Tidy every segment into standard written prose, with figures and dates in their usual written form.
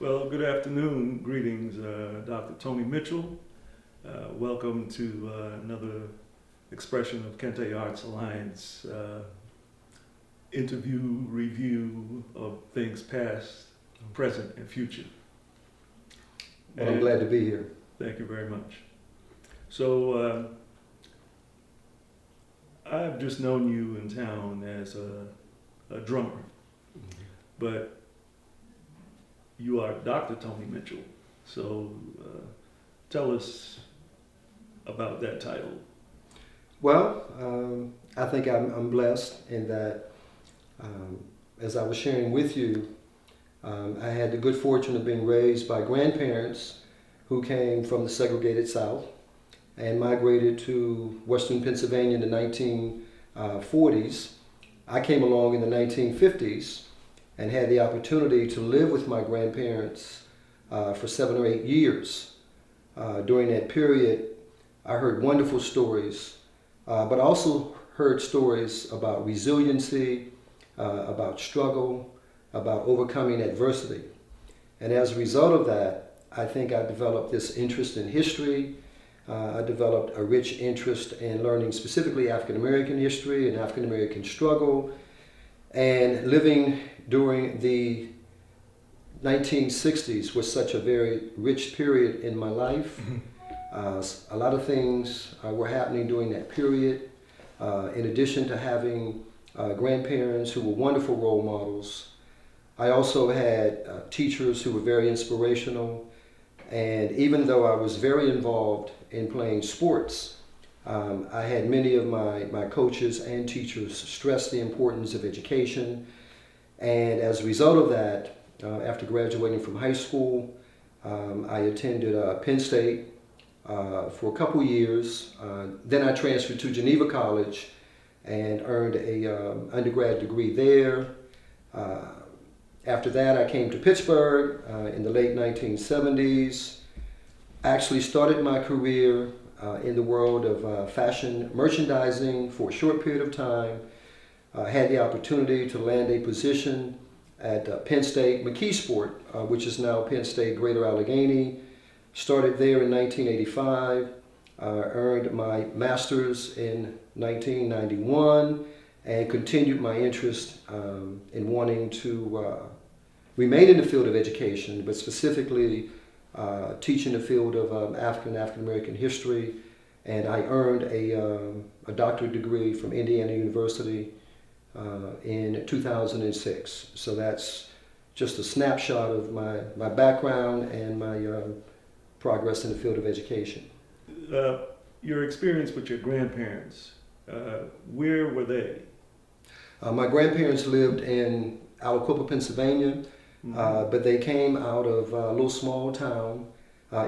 Well, good afternoon. Greetings, Dr. Tony Mitchell. Welcome to another expression of Kente Arts Alliance interview, review of things past, present, and future. Well, I'm glad to be here. Thank you very much. So, I've just known you in town as a drummer, but you are Dr. Tony Mitchell. So tell us about that title. Well, I think I'm blessed in that, as I was sharing with you, I had the good fortune of being raised by grandparents who came from the segregated South and migrated to Western Pennsylvania in the 1940s. I came along in the 1950s and had the opportunity to live with my grandparents for 7 or 8 years. During that period, I heard wonderful stories, but also heard stories about resiliency, about struggle, about overcoming adversity. And as a result of that, I think I developed this interest in history. I developed a rich interest in learning specifically African American history and African American struggle. And living during the 1960s was such a very rich period in my life. A lot of things were happening during that period. In addition to having grandparents who were wonderful role models, I also had teachers who were very inspirational. And even though I was very involved in playing sports, I had many of my coaches and teachers stress the importance of education. And as a result of that, after graduating from high school, I attended Penn State for a couple years. Then I transferred to Geneva College and earned a undergrad degree there. After that, I came to Pittsburgh in the late 1970s. I actually started my career in the world of fashion merchandising for a short period of time. Had the opportunity to land a position at Penn State McKeesport, which is now Penn State Greater Allegheny. Started there in 1985, earned my master's in 1991, and continued my interest in wanting to remain in the field of education, but specifically teaching the field of African American history. And I earned a doctorate degree from Indiana University in 2006. So that's just a snapshot of my background and my progress in the field of education. Your experience with your grandparents, where were they? My grandparents lived in Aliquippa, Pennsylvania, but they came out of a little small town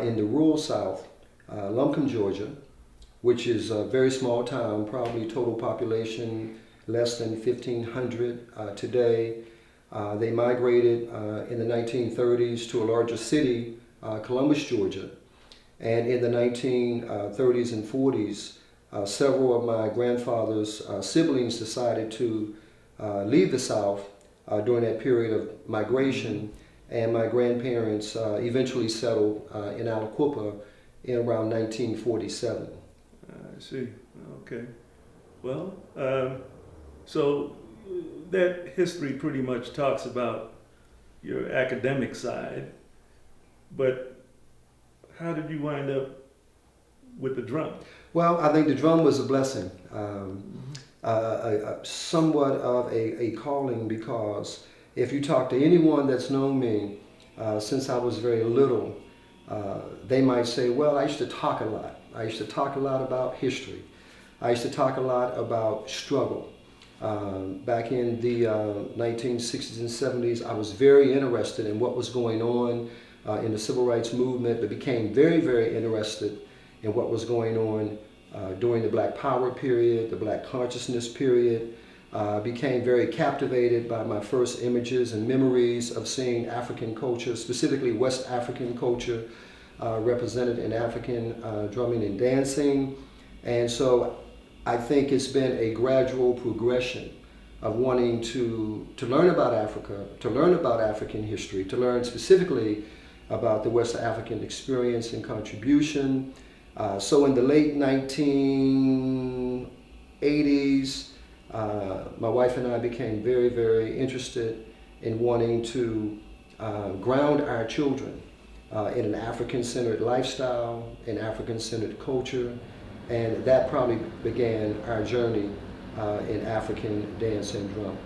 in the rural South, Lumpkin, Georgia, which is a very small town, probably total population less than 1,500 today. They migrated in the 1930s to a larger city, Columbus, Georgia. And in the 1930s and 40s, several of my grandfather's siblings decided to leave the South during that period of migration. And my grandparents eventually settled in Aliquippa in around 1947. I see. Okay. Well, so that history pretty much talks about your academic side, but how did you wind up with the drum? Well, I think the drum was a blessing, somewhat of a calling, because if you talk to anyone that's known me since I was very little, they might say, well, I used to talk a lot. I used to talk a lot about history. I used to talk a lot about struggle. Back in the 1960s and 70s, I was very interested in what was going on in the civil rights movement, but became very, very interested in what was going on during the Black Power period, the Black consciousness period. Became very captivated by my first images and memories of seeing African culture, specifically West African culture, represented in African drumming and dancing. And so I think it's been a gradual progression of wanting to learn about Africa, to learn about African history, to learn specifically about the West African experience and contribution. So in the late 1980s, my wife and I became very, very interested in wanting to ground our children in an African-centered lifestyle, an African-centered culture, and that probably began our journey in African dance and drum.